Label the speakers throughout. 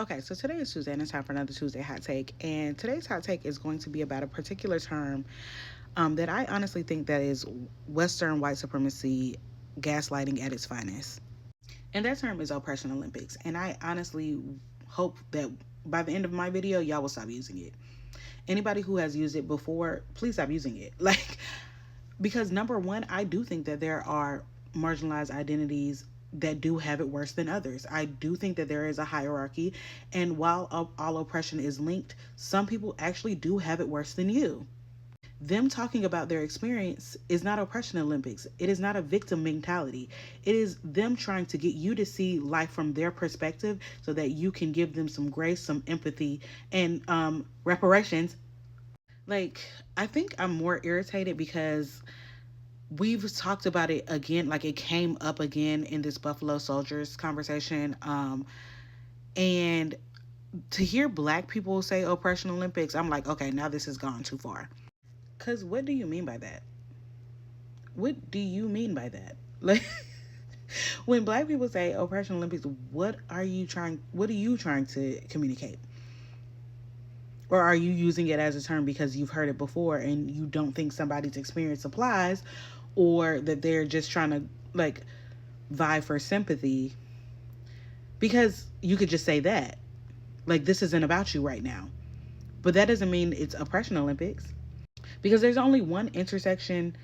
Speaker 1: Okay, so today is Tuesday and it's time for another Tuesday hot take. And today's hot take is going to be about a particular term that I honestly think that is Western white supremacy gaslighting at its finest. And that term is Oppression Olympics. And I honestly hope that by the end of my video, y'all will stop using it. Anybody who has used it before, please stop using it. Because number one, I do think that there are marginalized identities that do have it worse than others. I do think that there is a hierarchy, and while all oppression is linked, some people actually do have it worse than you. Them talking about their experience is not oppression Olympics. It is not a victim mentality. It is them trying to get you to see life from their perspective so that you can give them some grace, some empathy, and reparations. I think I'm more irritated because we've talked about it again, like it came up again in this Buffalo Soldiers conversation. And to hear black people say oppression Olympics, I'm like, okay, now this has gone too far. Cause what do you mean by that? What do you mean by that? Like when black people say oppression Olympics, what are you trying to communicate? Or are you using it as a term because you've heard it before and you don't think somebody's experience applies, or that they're just trying to like vie for sympathy? Because you could just say that. Like, this isn't about you right now. But that doesn't mean it's oppression Olympics. Because there's only one intersection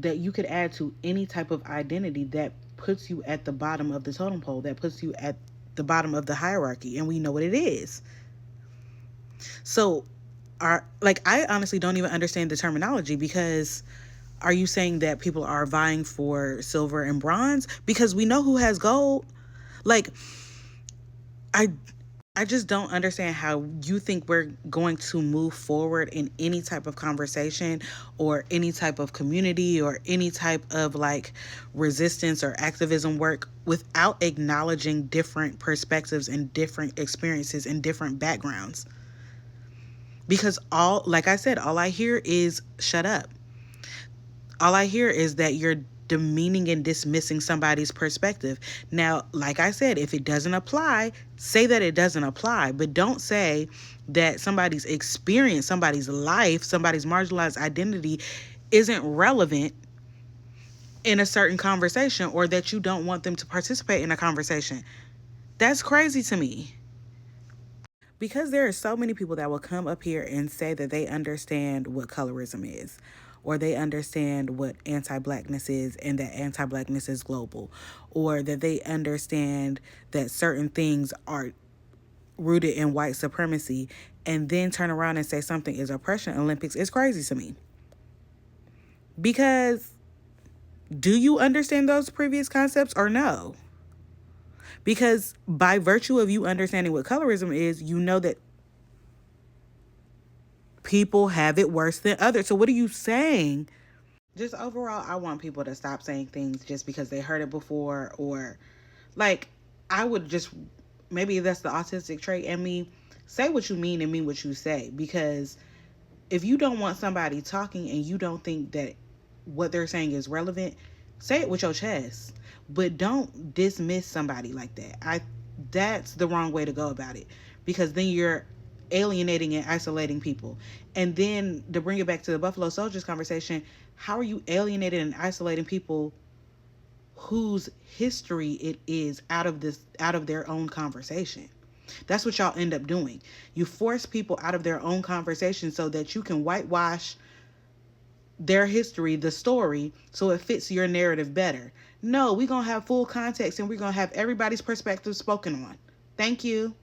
Speaker 1: that you could add to any type of identity that puts you at the bottom of the totem pole, that puts you at the bottom of the hierarchy, and we know what it is. So, I honestly don't even understand the terminology, because are you saying that people are vying for silver and bronze? Because we know who has gold. Like, I I just don't understand how you think we're going to move forward in any type of conversation or any type of community or any type of like resistance or activism work without acknowledging different perspectives and different experiences and different backgrounds. Because like I said, all I hear is shut up. All I hear is that you're demeaning and dismissing somebody's perspective. Now, like I said, if it doesn't apply, say that it doesn't apply, but don't say that somebody's experience, somebody's life, somebody's marginalized identity isn't relevant in a certain conversation, or that you don't want them to participate in a conversation. That's crazy to me. Because there are so many people that will come up here and say that they understand what colorism is, or they understand what anti-blackness is, and that anti-blackness is global, or that they understand that certain things are rooted in white supremacy, and then turn around and say something is oppression Olympics. Is crazy to me. Because do you understand those previous concepts or no? Because by virtue of you understanding what colorism is, you know that people have it worse than others. So what are you saying? Just overall, I want people to stop saying things just because they heard it before, or like, I would just, maybe that's the autistic trait in me, say what you mean and mean what you say. Because if you don't want somebody talking and you don't think that what they're saying is relevant, say it with your chest. But don't dismiss somebody like that. That's the wrong way to go about it, because then you're alienating and isolating people. And then to bring it back to the Buffalo Soldiers conversation, how are you alienating and isolating people whose history it is out of their own conversation? That's what y'all end up doing. You force people out of their own conversation so that you can whitewash their history, the story, so it fits your narrative better. No, we're going to have full context and we're going to have everybody's perspective spoken on. Thank you.